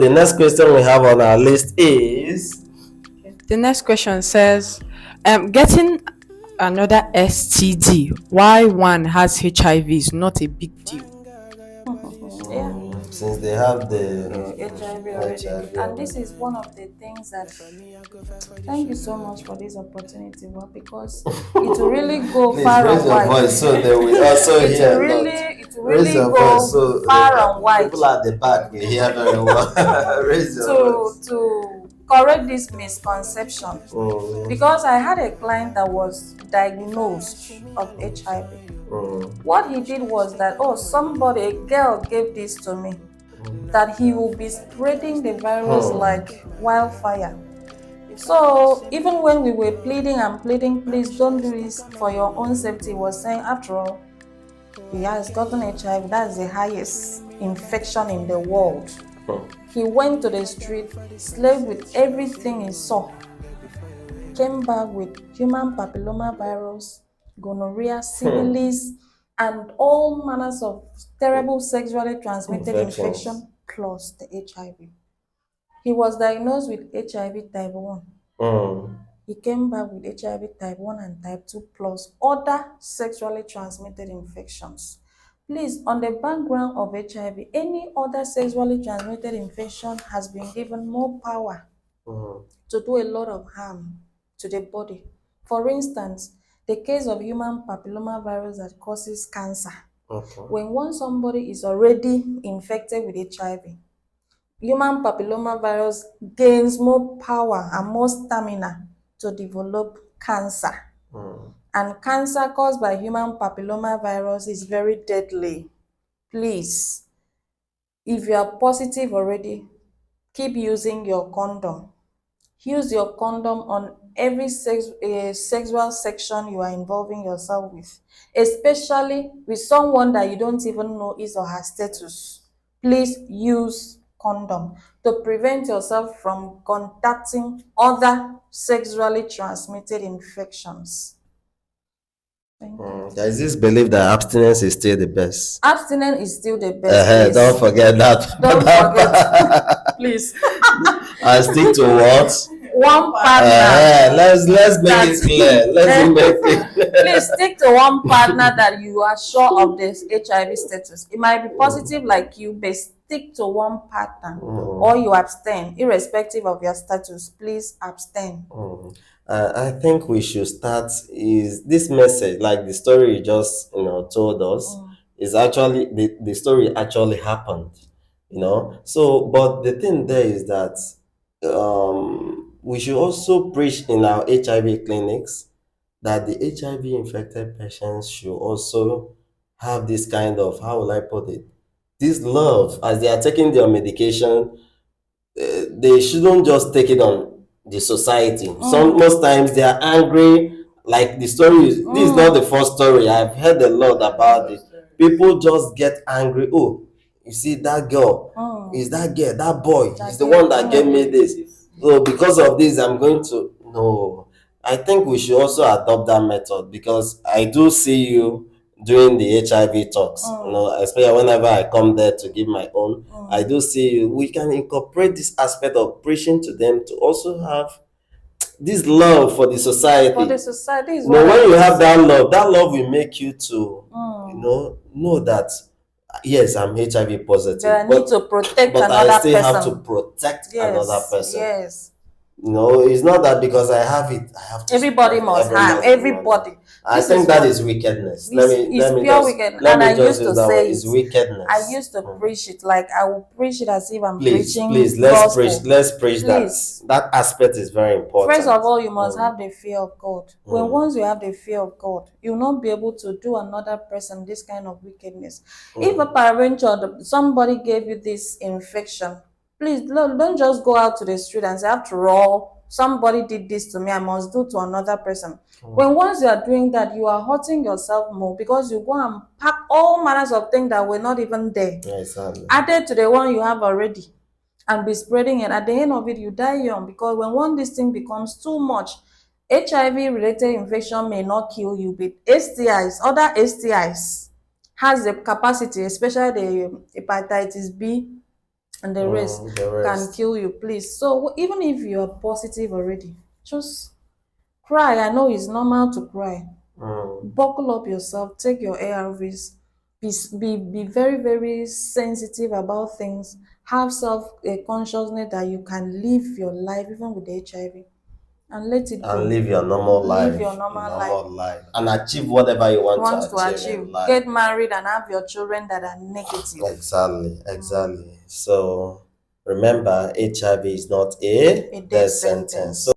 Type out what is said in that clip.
the next question we have on our list is The next question says, getting another STD, why one has HIV is not a big deal. Yeah. since they have the HIV already. HIV And this already. is one of the things that, thank you so much for this opportunity, well, because it will really go Please far raise and your wide. voice so they will also It hear will a lot. Raise your voice go so far and wide people at the back will hear very well. Raise your voice. to correct this misconception. Because I had a client that was diagnosed of HIV. What he did was that, a girl gave this to me, that he will be spreading the virus like wildfire. So even when we were pleading and pleading, please don't do this for your own safety, he was saying, after all, he has gotten HIV. That's the highest infection in the world. He went to the street, slaved with everything he saw, came back with human papilloma virus, gonorrhea, syphilis, and all manners of terrible sexually transmitted infection plus the HIV. He was diagnosed with HIV type 1. He came back with HIV type 1 and type 2 plus other sexually transmitted infections. Please, on the background of HIV, any other sexually transmitted infection has been given more power to do a lot of harm to the body. For instance, the case of human papilloma virus that causes cancer. When somebody is already infected with HIV, human papilloma virus gains more power and more stamina to develop cancer. And cancer caused by human papilloma virus is very deadly. Please, if you are positive already, keep using your condom. Use your condom on every sexual section you are involving yourself with, especially with someone that you don't even know his or her status. Please use condom to prevent yourself from contacting other sexually transmitted infections. There is this belief that abstinence is still the best. Abstinence is still the best. Don't forget that. Don't forget. Please. I stick to what? One partner. Let's make it clear. Please stick to one partner that you are sure of this HIV status. It might be positive like you, but stick to one partner or you abstain, irrespective of your status. Please abstain. I think we should start is this message, like the story you just told us, is actually the story actually happened, So, but the thing there is that we should also preach in our HIV clinics that the HIV infected patients should also have this kind of, how will I put it, this love as they are taking their medication. They shouldn't just take it on the society. Most times they are angry. Like the story is, this is not the first story. I've heard a lot about it. People just get angry. Oh, you see that girl, is that girl, that boy, is the one that gave me this. So because of this, I'm going to no. I think we should also adopt that method because I do see you during the HIV talks, especially whenever I come there to give my own, I do see you. We can incorporate this aspect of preaching to them to also have this love for the society. For the society is when you have that love will make you to, know that yes, I'm HIV positive. But I need to protect but another I still person. have to protect another person. Yes. It's not that because I have it, I have to. Everybody must have. Everybody. I think that is wickedness. It's pure wickedness. And I used to say it's wickedness. I used to preach it like I will preach it as if I'm preaching. Please, let's preach that. That aspect is very important. First of all, you must have the fear of God. Once you have the fear of God, you'll not be able to do another person this kind of wickedness. If a parent or somebody gave you this infection, please don't just go out to the street and say, after all, somebody did this to me, I must do to another person. Once you are doing that, you are hurting yourself more because you go and pack all manners of things that were not even there. Exactly. Added to the one you have already and be spreading it. At the end of it, you die young because when this thing becomes too much, HIV-related infection may not kill you, but other STIs has the capacity, especially the hepatitis B, and the rest The can rest. kill you, please. So even if you're positive already, just cry. I know it's normal to cry. Buckle up yourself, take your ARVs, be very, very sensitive about things, have self consciousness that you can live your life even with HIV and let it And go. live your normal Live life, your normal life. normal life, and achieve whatever you want to Want to achieve achieve, in life. get married and have your children that are negative. Exactly, exactly. So remember, HIV is not a A death death sentence. sentence. So